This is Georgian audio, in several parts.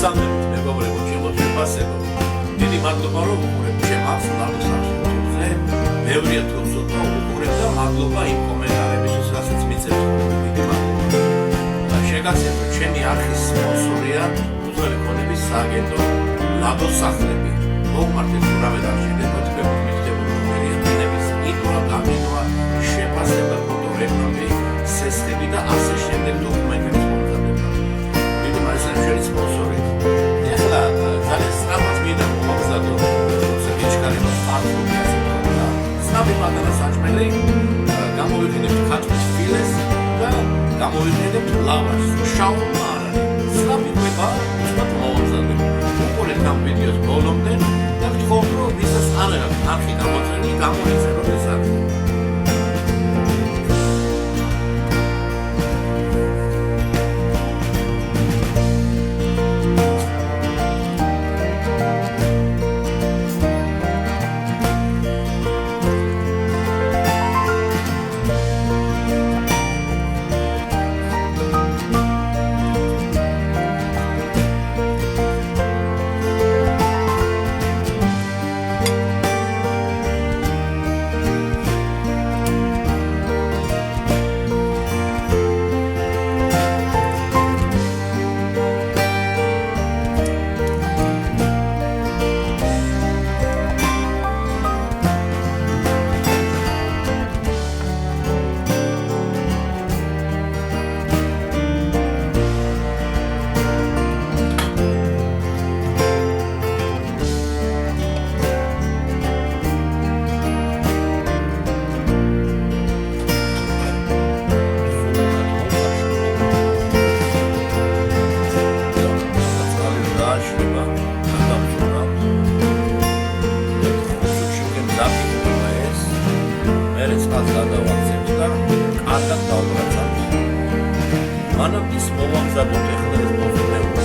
მოგესალმებით მეგობრებო, ჩემო შეფასებო. დიდი მადლობა რომ უყურებთ ჩემ აბსოლუტურ YouTube-ზე. ბევრია თუ ცოტა უყურებთ და მადლობა იმ კომენტარებისთვის, რასაც მიცემთ. დიდი მადლობა. შეგახსენებთ, ჩემი არხის სპონსორია უძველი ქონების სააგენტო ლადოს სახლები. მოგმართეთ ურავად არ შეგეძლოთ მითითებული ნომერია დინების ინვა, გამინვა, შეფასება, ფოტორეკლამები, სესხები და ასე შემდეგ დოკუმენტების მომზადება. დიდი მადლობა ჩვენი სპონსორი. ეხლა ძალიან სწრაფად მინდა მომზადო სერტიფიკატის პარტნიორია. სნაბი მაგალითად საჭმელი გამოვიყენებთ ქართლის ფილეს და გამოვიყენებთ ლავაშს. შაურმა არ არის. სნაბი ყვება უბრალოდ მომზადებ. უყურეთ ამ ვიდეოს ბოლომდე და გთხოვთ რომ ვისაც არ აქვს არხი გამოწერილი გამოიწეროთ ეს არხი. Manam is მომამზადოთ ეხლა ეს პოზიტიური.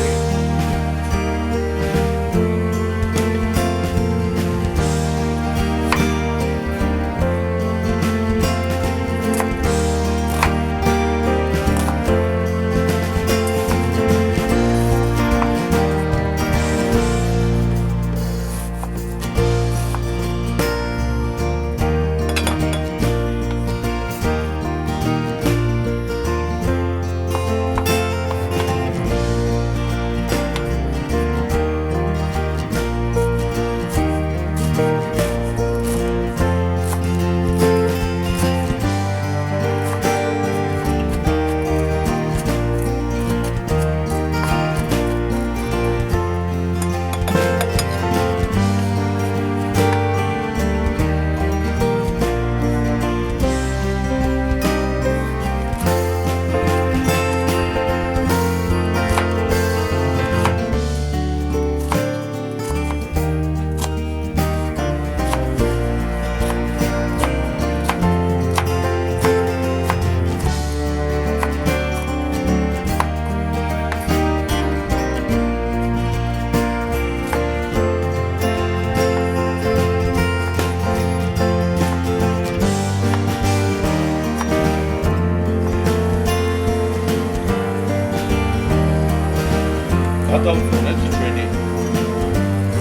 გადავწყვეტ ჩვენი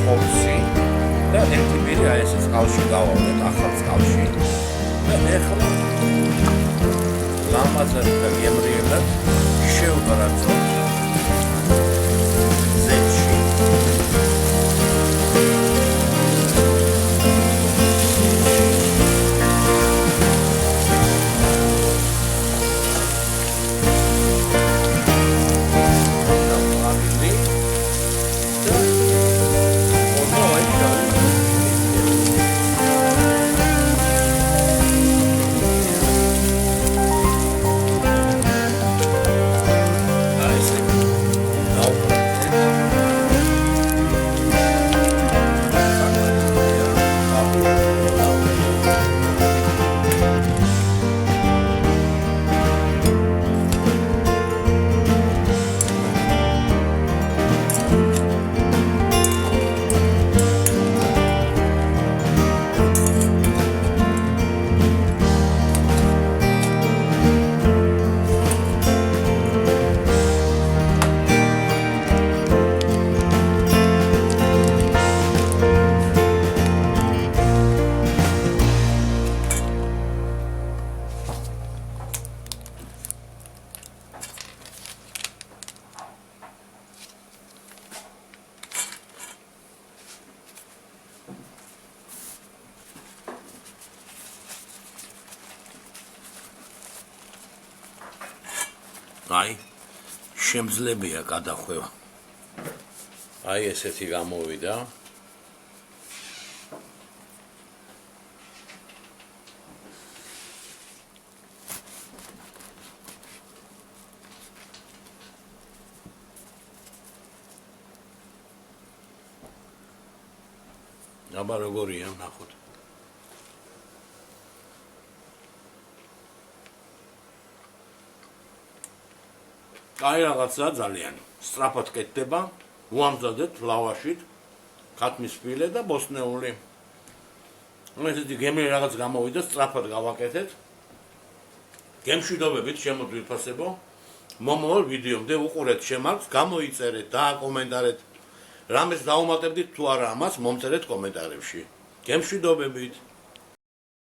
ხორცი და ერთი პირი აი ეს წყალში გავავდეთ ახალ წყალში და ეხლა ლამაზად და გემრიელად შევღრაცოთ ზეთში. აი შემძლებია გადახვევა. აი ესეთი გამოვიდა. აბა როგორია ნახოთ. აი რაღაცა ძალიან სწრაფად კეთდება, უამზადეთ ლავაშით, ქათმის ფილე და ბოსტნეული. ესეთი გემრიელი რაღაც გამოვიდა, სწრაფად გავაკეთეთ. გემშვიდობებით შემოგვიფასებო. მომავალ ვიდეომდე უყურეთ შემართ, გამოიწერეთ, დააკომენტარეთ. რამეს დაუმატებდით თუ არა ამას, მომწერეთ კომენტარებში. გემშვიდობებით.